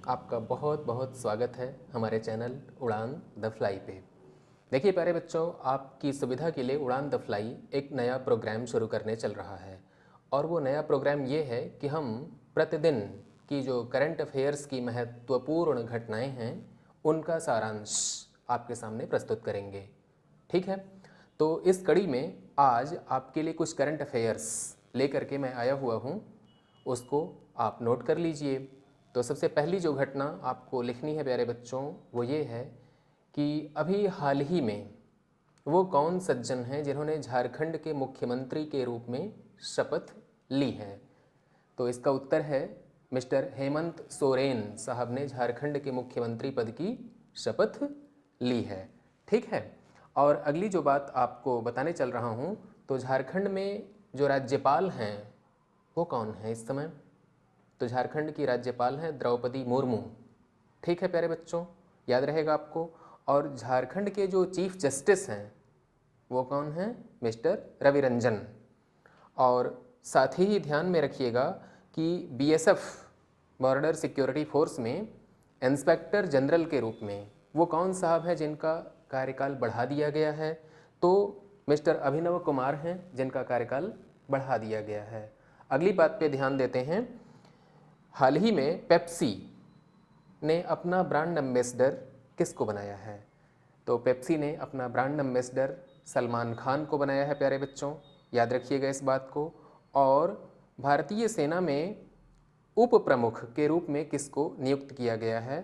आपका बहुत बहुत स्वागत है हमारे चैनल उड़ान द फ्लाई पे। देखिए प्यारे बच्चों, आपकी सुविधा के लिए उड़ान द फ्लाई एक नया प्रोग्राम शुरू करने चल रहा है। और वो नया प्रोग्राम ये है कि हम प्रतिदिन की जो करंट अफेयर्स की महत्वपूर्ण घटनाएं हैं उनका सारांश आपके सामने प्रस्तुत करेंगे। ठीक है, तो इस कड़ी में आज आपके लिए कुछ करंट अफेयर्स लेकर के मैं आया हुआ हूँ, उसको आप नोट कर लीजिए। तो सबसे पहली जो घटना आपको लिखनी है प्यारे बच्चों वो ये है कि अभी हाल ही में वो कौन सज्जन हैं जिन्होंने झारखंड के मुख्यमंत्री के रूप में शपथ ली है। तो इसका उत्तर है मिस्टर हेमंत सोरेन साहब ने झारखंड के मुख्यमंत्री पद की शपथ ली है। ठीक है, और अगली जो बात आपको बताने चल रहा हूँ, तो झारखंड में जो राज्यपाल हैं वो कौन है इस समय। तो झारखंड की राज्यपाल हैं द्रौपदी मुर्मू। ठीक है प्यारे बच्चों, याद रहेगा आपको। और झारखंड के जो चीफ जस्टिस हैं वो कौन हैं, मिस्टर रवि रंजन। और साथ ही ध्यान में रखिएगा कि बीएसएफ बॉर्डर सिक्योरिटी फोर्स में इंस्पेक्टर जनरल के रूप में वो कौन साहब हैं जिनका कार्यकाल बढ़ा दिया गया है। तो मिस्टर अभिनव कुमार हैं जिनका कार्यकाल बढ़ा दिया गया है। अगली बात पे ध्यान देते हैं। हाल ही में पेप्सी ने अपना ब्रांड एम्बेसडर किसको बनाया है। तो पेप्सी ने अपना ब्रांड एम्बेसडर सलमान खान को बनाया है प्यारे बच्चों, याद रखिएगा इस बात को। और भारतीय सेना में उप प्रमुख के रूप में किसको नियुक्त किया गया है।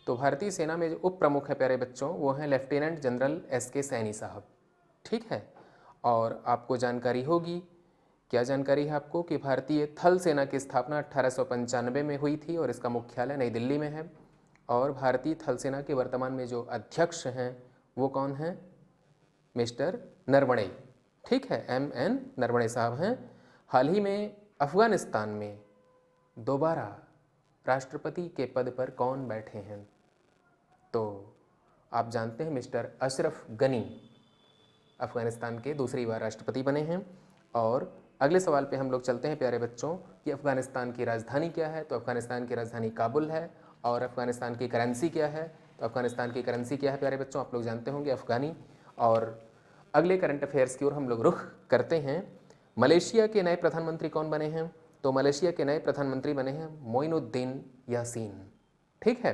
तो भारतीय सेना में जो उप प्रमुख है प्यारे बच्चों वो हैं लेफ्टिनेंट जनरल एस.के. सैनी साहब। ठीक है, और आपको जानकारी होगी, क्या जानकारी है आपको, कि भारतीय थल सेना की स्थापना 1895 में हुई थी और इसका मुख्यालय नई दिल्ली में है। और भारतीय थल सेना के वर्तमान में जो अध्यक्ष हैं वो कौन हैं, मिस्टर नरवणे। ठीक है, M.N. नरवणे साहब हैं। हाल ही में अफगानिस्तान में दोबारा राष्ट्रपति के पद पर कौन बैठे हैं। तो आप जानते हैं मिस्टर अशरफ गनी अफगानिस्तान के दूसरी बार राष्ट्रपति बने हैं। और अगले सवाल पे हम लोग चलते हैं प्यारे बच्चों कि अफगानिस्तान की राजधानी क्या है। तो अफगानिस्तान की राजधानी काबुल है। और अफगानिस्तान की करेंसी क्या है। तो अफगानिस्तान की करेंसी क्या है प्यारे बच्चों, आप लोग जानते होंगे, अफगानी। और अगले करंट अफेयर्स की ओर हम लोग रुख करते हैं। मलेशिया के नए प्रधानमंत्री कौन बने हैं। तो मलेशिया के नए प्रधानमंत्री बने हैं मोइनुद्दीन यासीन। ठीक है,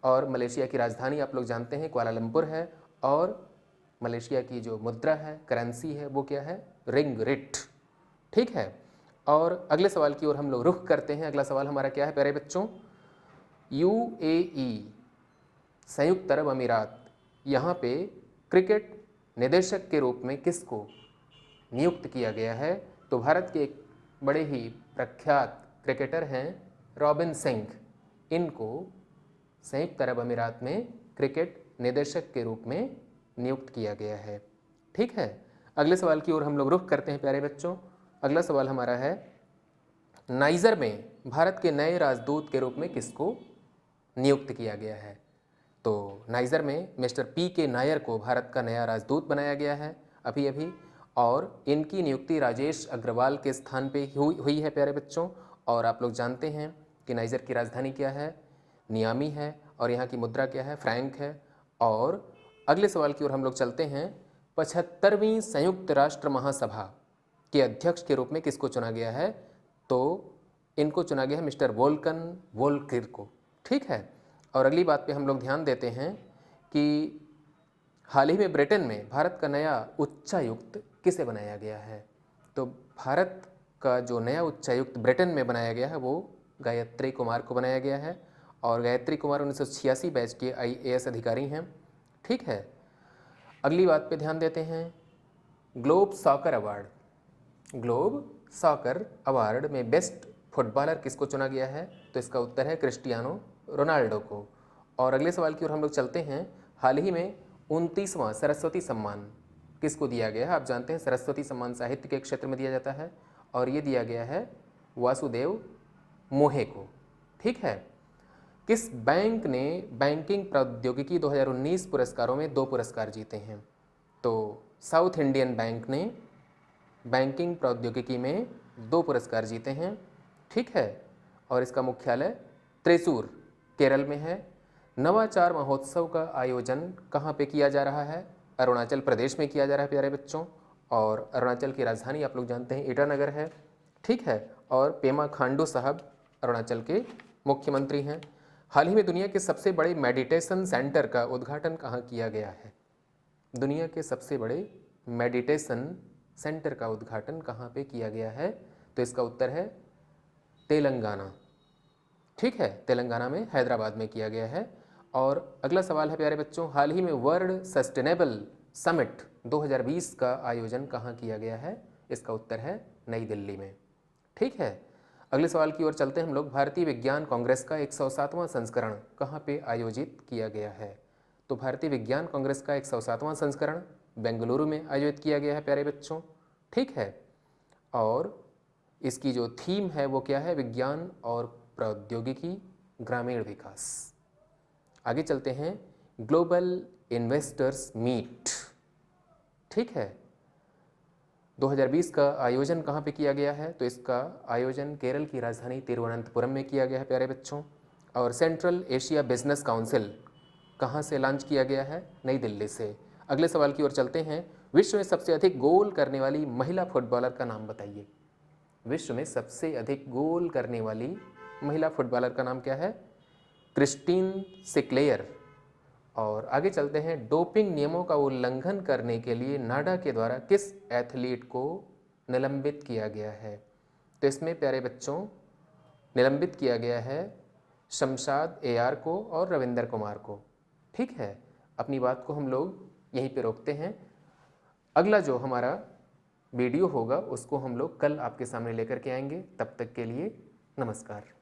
और मलेशिया की राजधानी आप लोग जानते हैं कुआलालंपुर है। और मलेशिया की जो मुद्रा है, करेंसी है, वो क्या है, रिंगिट। ठीक है, और अगले सवाल की ओर हम लोग रुख करते हैं। अगला सवाल हमारा क्या है प्यारे बच्चों, UAE संयुक्त अरब अमीरात, यहाँ पे क्रिकेट निदेशक के रूप में किसको नियुक्त किया गया है। तो भारत के एक बड़े ही प्रख्यात क्रिकेटर हैं रॉबिन सिंह, इनको संयुक्त अरब अमीरात में क्रिकेट निदेशक के रूप में नियुक्त किया गया है। ठीक है, अगले सवाल की ओर हम लोग रुख करते हैं प्यारे बच्चों। अगला सवाल हमारा है, नाइजर में भारत के नए राजदूत के रूप में किसको नियुक्त किया गया है। तो नाइजर में मिस्टर P.K. नायर को भारत का नया राजदूत बनाया गया है अभी अभी। और इनकी नियुक्ति राजेश अग्रवाल के स्थान पे हुई है प्यारे बच्चों। और आप लोग जानते हैं कि नाइजर की राजधानी क्या है, नियामी है। और यहाँ की मुद्रा क्या है, फ्रैंक है। और अगले सवाल की ओर हम लोग चलते हैं। 75वीं संयुक्त राष्ट्र महासभा के अध्यक्ष के रूप में किसको चुना गया है। तो इनको चुना गया है मिस्टर वोल्कन वोल्किर को। ठीक है, और अगली बात पे हम लोग ध्यान देते हैं कि हाल ही में ब्रिटेन में भारत का नया उच्चायुक्त किसे बनाया गया है। तो भारत का जो नया उच्चायुक्त ब्रिटेन में बनाया गया है वो गायत्री कुमार को बनाया गया है। और गायत्री कुमार 1986 बैच के IAS अधिकारी हैं। ठीक है, अगली बात पे ध्यान देते हैं। ग्लोब सॉकर अवार्ड में बेस्ट फुटबॉलर किसको चुना गया है। तो इसका उत्तर है क्रिस्टियानो रोनाल्डो को। और अगले सवाल की ओर हम लोग चलते हैं। हाल ही में 29वां सरस्वती सम्मान किसको दिया गया है। आप जानते हैं सरस्वती सम्मान साहित्य के क्षेत्र में दिया जाता है और ये दिया गया है वासुदेव मोहे को। ठीक है, किस बैंक ने बैंकिंग प्रौद्योगिकी 2019 पुरस्कारों में 2 पुरस्कार जीते हैं। तो साउथ इंडियन बैंक ने बैंकिंग प्रौद्योगिकी में 2 पुरस्कार जीते हैं। ठीक है, और इसका मुख्यालय त्रिशूर केरल में है। नवाचार महोत्सव का आयोजन कहाँ पे किया जा रहा है? अरुणाचल प्रदेश में किया जा रहा है प्यारे बच्चों। और अरुणाचल की राजधानी आप लोग जानते हैं ईटानगर है, ठीक है। और पेमा खांडू साहब अरुणाचल के मुख्यमंत्री हैं। हाल ही में दुनिया के सबसे बड़े मेडिटेशन सेंटर का उद्घाटन कहाँ किया गया है? दुनिया के सबसे बड़े मेडिटेशन सेंटर का उद्घाटन कहाँ पे किया गया है? तो इसका उत्तर है तेलंगाना, ठीक है। तेलंगाना में हैदराबाद में किया गया है। और अगला सवाल है प्यारे बच्चों, हाल ही में वर्ल्ड सस्टेनेबल समिट 2020 का आयोजन कहाँ किया गया है? इसका उत्तर है नई दिल्ली में, ठीक है। अगले सवाल की ओर चलते हैं हम लोग। भारतीय विज्ञान कांग्रेस का 107वां संस्करण कहाँ पे आयोजित किया गया है? तो भारतीय विज्ञान कांग्रेस का 107वां संस्करण बेंगलुरु में आयोजित किया गया है प्यारे बच्चों, ठीक है। और इसकी जो थीम है वो क्या है? विज्ञान और प्रौद्योगिकी, ग्रामीण विकास। आगे चलते हैं, ग्लोबल इन्वेस्टर्स मीट, ठीक है, 2020 का आयोजन कहाँ पे किया गया है? तो इसका आयोजन केरल की राजधानी तिरुवनंतपुरम में किया गया है प्यारे बच्चों। और सेंट्रल एशिया बिजनेस काउंसिल कहाँ से लॉन्च किया गया है? नई दिल्ली से। अगले सवाल की ओर चलते हैं, विश्व में सबसे अधिक गोल करने वाली महिला फुटबॉलर का नाम बताइए। विश्व में सबसे अधिक गोल करने वाली महिला फुटबॉलर का नाम क्या है? क्रिस्टीन सिक्लेयर। और आगे चलते हैं, डोपिंग नियमों का उल्लंघन करने के लिए नाडा के द्वारा किस एथलीट को निलंबित किया गया है? तो इसमें प्यारे बच्चों निलंबित किया गया है शमशाद एआर को और रविंदर कुमार को, ठीक है। अपनी बात को हम लोग यहीं पे रोकते हैं। अगला जो हमारा वीडियो होगा उसको हम लोग कल आपके सामने लेकर के आएंगे। तब तक के लिए नमस्कार।